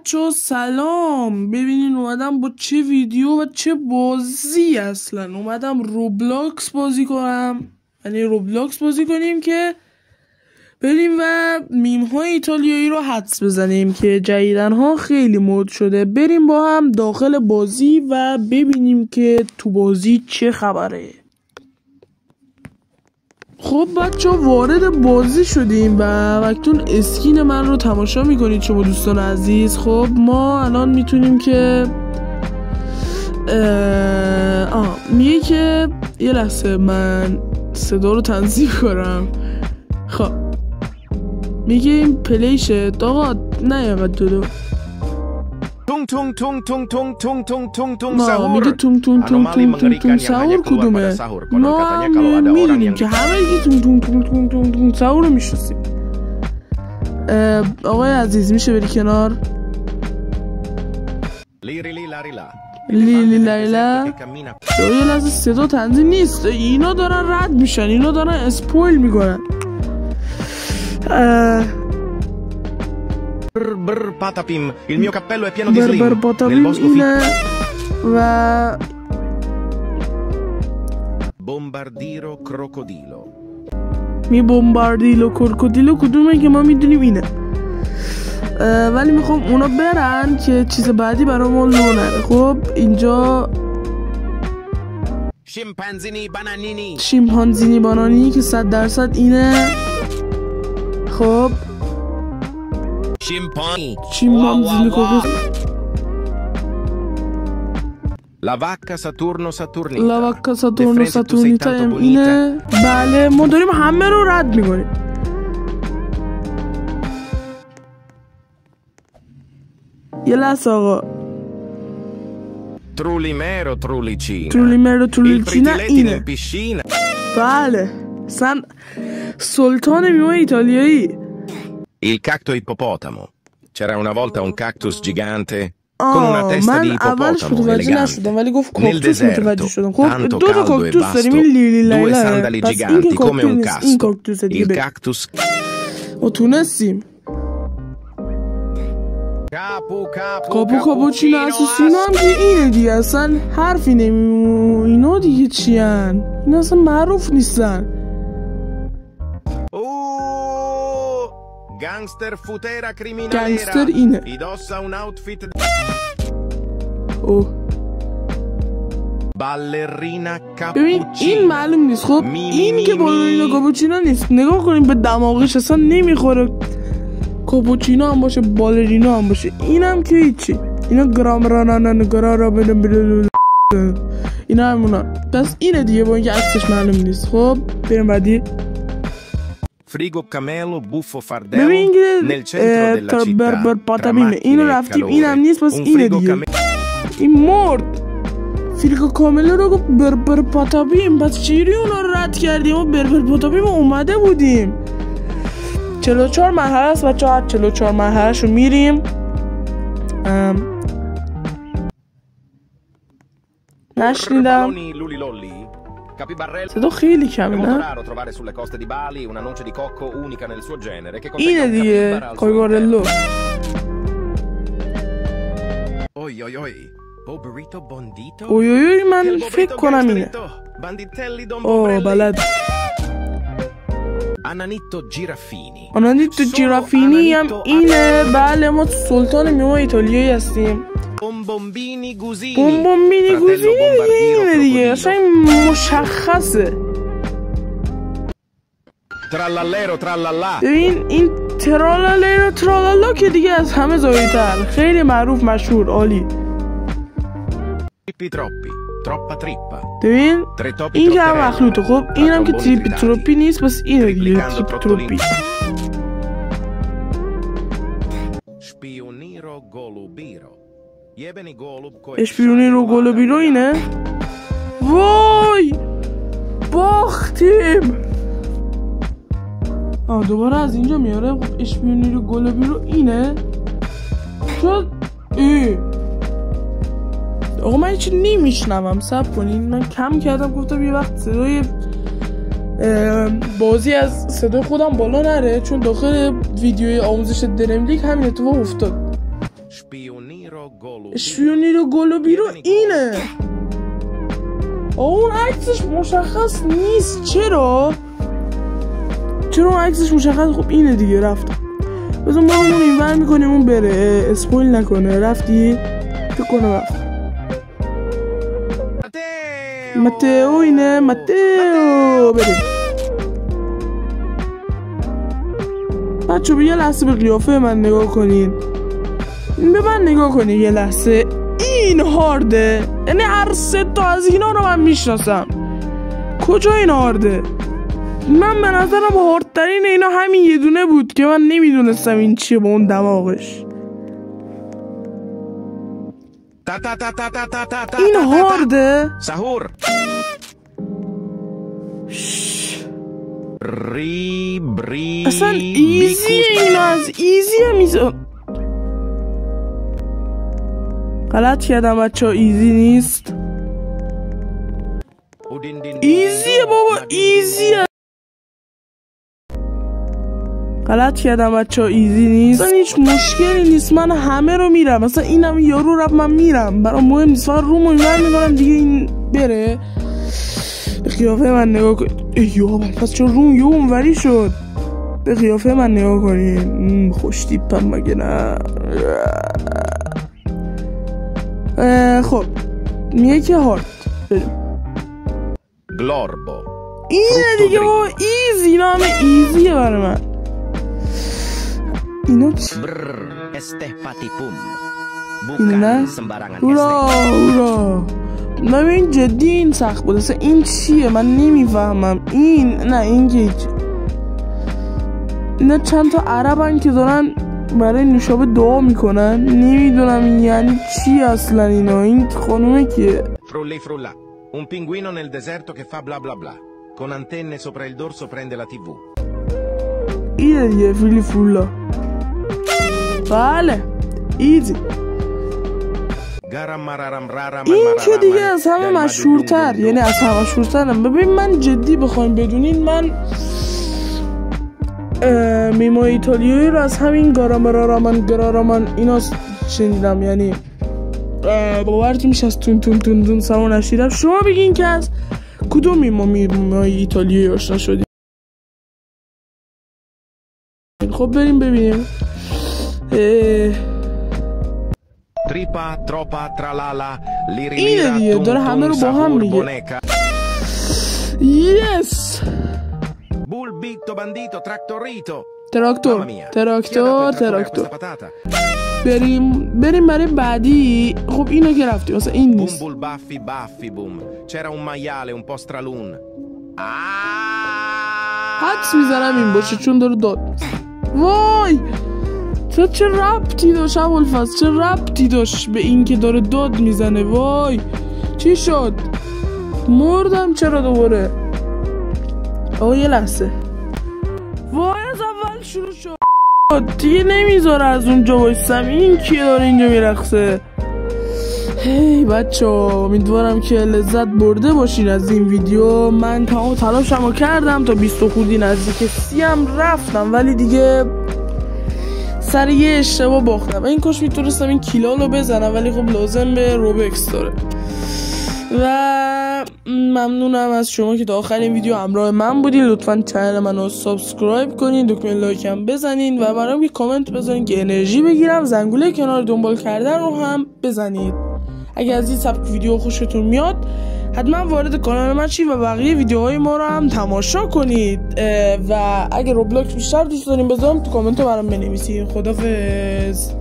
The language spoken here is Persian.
بچه سلام. ببینین اومدم با چه ویدیو و چه بازی. اصلا اومدم روبلاکس بازی کنم، یعنی روبلاکس بازی کنیم که بریم و میم های ایتالیایی رو حدس بزنیم که جدیدن ها خیلی مود شده. بریم با هم داخل بازی و ببینیم که تو بازی چه خبره. خب بچه وارد بازی شدیم و اکنون اسکین من رو تماشا میکنید شما دوستان عزیز. خب ما الان میتونیم که میگه که یه لحظه من صدا رو تنظیم کنم. خب میگه این پلیشه آقا نه اینقدر دو تونگ تونگ تونگ تونگ تونگ تونگ تونگ تونگ تونگ ما سahur. میگه تونگ تونگ تونگ تونگ تونگ تونگ سahur کدومه؟ ما میدونیم که همه یکی تونگ تونگ تونگ تونگ تونگ تونگ سahur رو میشناسیم. آقای عزیز میشه بری کنار؟ لیلی لیلا یه لحظه صدا تنظیم نیست. اینا دارن رد میشن، اینا دارن اسپویل میکنن. Brr patapim, il mio cappello è pieno di slim. Nel bosco و bombardiro crocodilo. می بومباردیلو کروکودیلو کدومه که ما میدونیم اینه، ولی میخوام اونا برن که چیز بعدی برامون لو نره. خب اینجا شیمپانزینی بانانی که 100% اینه. خب شیمپانزینی کوکو La vacca Saturno Saturnita. La vacca Saturno Saturnita اینه. بله ما داریم همه رو رد میکنیم. یه لحظه آقا Trulimero Trulicina. Trulimero Trulicina اینه. Piscina. بله سلطان میوه ایتالیایی. Il cacto ippopotamo. C'era una volta un cactus gigante con una testa di ippopotamo elegante. ولی گفت Nel کاکتوس متوجه شدم. خب deserto, دو تا tanto caldo e کاکتوس داریم، vasto, این لیلی due لیلا sandali پس این که giganti come un کاکتوس این casco. کاکتوس دیگه. Il cactus ما تونستیم. کاپوچینو اساسینو هم که اینه دیگه، اصلا حرفی نمیمونه. اینا دیگه چی هن؟ اینا اصلا معروف نیستن. Gangster futera criminalera. گنگستر اینه. Indossa un outfit اوه ballerina ببین این cappuccina. معلوم نیست. خب این که بالرینا کاپوچینو نیست. نگاه کنیم به دماغش اصلا نمیخوره. کاپوچینو هم باشه بالرینا هم باشه. اینم که هیچی. اینا گرامرانان گرارا بدن اینا همونا. پس اینه دیگه با اینکه عکسش معلوم نیست. خب بریم بعدی. Frigo Camelo Buffo Fardello ببین nel centro della città. بربر پاتابیمه. اینو رفتیم اینم نیست. پس اینه دیگه. این مرد. فریگو کاملو رو گفت بربر پاتابیم. پس چیری اونا رو رد کردیم و بربر پاتابیم اومده بودیم. 44 مرحله است بچه ها. 44 مرحله شو میریم. نشنیدم. صدا خیلی کمه نه؟ اینه دیگه کایگارلو. اویویوی من فکر کنم اینه. اوه بلد. آنانیتو جیرافینی هم اینه. بله ما سلطان میوه ایتالیایی هستیم. بومبومبینی گوزینی اینه دیگه اصلا مشخصه. ترالالرو ترالالا. ببین این ترالالیرو ترالالا که دیگه از همه زایی‌تر، خیلی معروف مشهور عالی. تریپی تروپی تروپا تریپا. ببین این که هم مخلوطه. خب این هم که تریپی تروپی نیست پس اینه دیگه تریپی تروپی. شپیونیرو گولوبیرو. اشپیونیرو گولوبیرو اینه. وای باختیم. دوباره از اینجا میاره. اشپیونیرو گولوبیرو اینه. شد آقا من هیچی نمیشنوم. صبر کنین من کم کردم. گفتم یه وقت صدای بازی از صدای خودم بالا نره، چون داخل ویدیوی آموزش درملیک همین اتفاق افتاد. اشپیونیرو گلوبیرو اینه. اون عکسش مشخص نیست. چرا اون عکسش مشخص؟ خب اینه دیگه. رفتم بذار ما اون اینور میکنیم اون بره اسپویل نکنه. رفتی؟ تو کنه رفت. ماتئو اینه. ماتئو بریم بچه. به یه لحظه به قیافه من نگاه کنین. به من نگاه کنین یه لحظه. این هارده. یعنی هر سه تا از اینا رو من میشناسم. کجا این هارده؟ من به نظرم هاردترین اینا همین یه دونه بود که من نمیدونستم این چیه با اون دماغش. این هارده. سحور اصلا ایزی. اینا از ایزی هم غلط کردم بچه ها. ایزی نیست. ایزیه بابا. ایزیه. غلط کردم بچه ها. ایزی نیست. اصلا هیچ مشکلی نیست. من همه رو میرم. مثلا اینم یارو رفت من میرم. برام مهم نیست. فقط رومو اینور میکنم دیگه این بره. به قیافه من نگاه کن. ایوه پس چون روم یه اونوری شد. به قیافه من نگاه کنین. خوش تیپم مگه نه؟ خب میگه که هارد بریم. گلاربو اینه دیگه بابا. ایزی. اینا همه ایزیه برای من. اینا چی؟ اینه؟ هورا ببین جدی این سخت بود. اصلا این چیه من نمیفهمم. این نه این که اینا چند تا عربن که دارن برای نوشابه دعا میکنن. نمیدونم یعنی چی اصلا اینا. این خانومه که Frulla, un pinguino nel deserto che fa bla bla bla. Con antenne sopra il dorso prende la TV. اینه دیگه. فرولا. بله ایزی. این که دیگه از همه مشهورتر. یعنی از همه مشهورترم. ببین من جدی بخوایم بدونین من میمو ایتالیایی رو از همین گرارامان اینا شنیدم. یعنی باورت میشه از تون سمو نشیدم. شما بگین که از کدوم میمو ایتالیایی آشنا شدیم؟ خب بریم ببینیم. اینه دیگه. داره همه رو با هم میگه. یس. تراکتور. بریم برای بعدی. خب اینو که رفتیم. مثلا این نیست. حدس میزنم این باشه چون داره داد. وای چه ربطی داشت ابوالفضل؟ چه ربطی داشت به این که داره داد میزنه؟ وای چی شد؟ مردم. چرا دوباره؟ آقا یه لحظه. وای از اول شروع شد دیگه. نمیذاره از اونجا بایستم. این کیه داره اینجا میرقصه؟ هی بچه ها امیدوارم که لذت برده باشین از این ویدیو. من تمام تلاشمو کردم تا 20 خودی نزدیک 30 هم رفتم ولی دیگه سر یه اشتباه باختم. این کاش میتونستم این کیلالو بزنم ولی خب لازم به روبکس داره. و ممنونم از شما که تا آخرین ویدیو همراه من بودین. لطفا چنل منو سابسکرایب کنین، دکمه لایک هم بزنین و برام یه کامنت بذارین که انرژی بگیرم. زنگوله کنار دنبال کردن رو هم بزنید. اگه از این سبک ویدیو خوشتون میاد حتما وارد کانال من شید و بقیه ویدیوهای ما رو هم تماشا کنید. و اگه روبلاکس بیشتر دوست دارین بذارم تو کامنت برام بنویسید. خدافظ.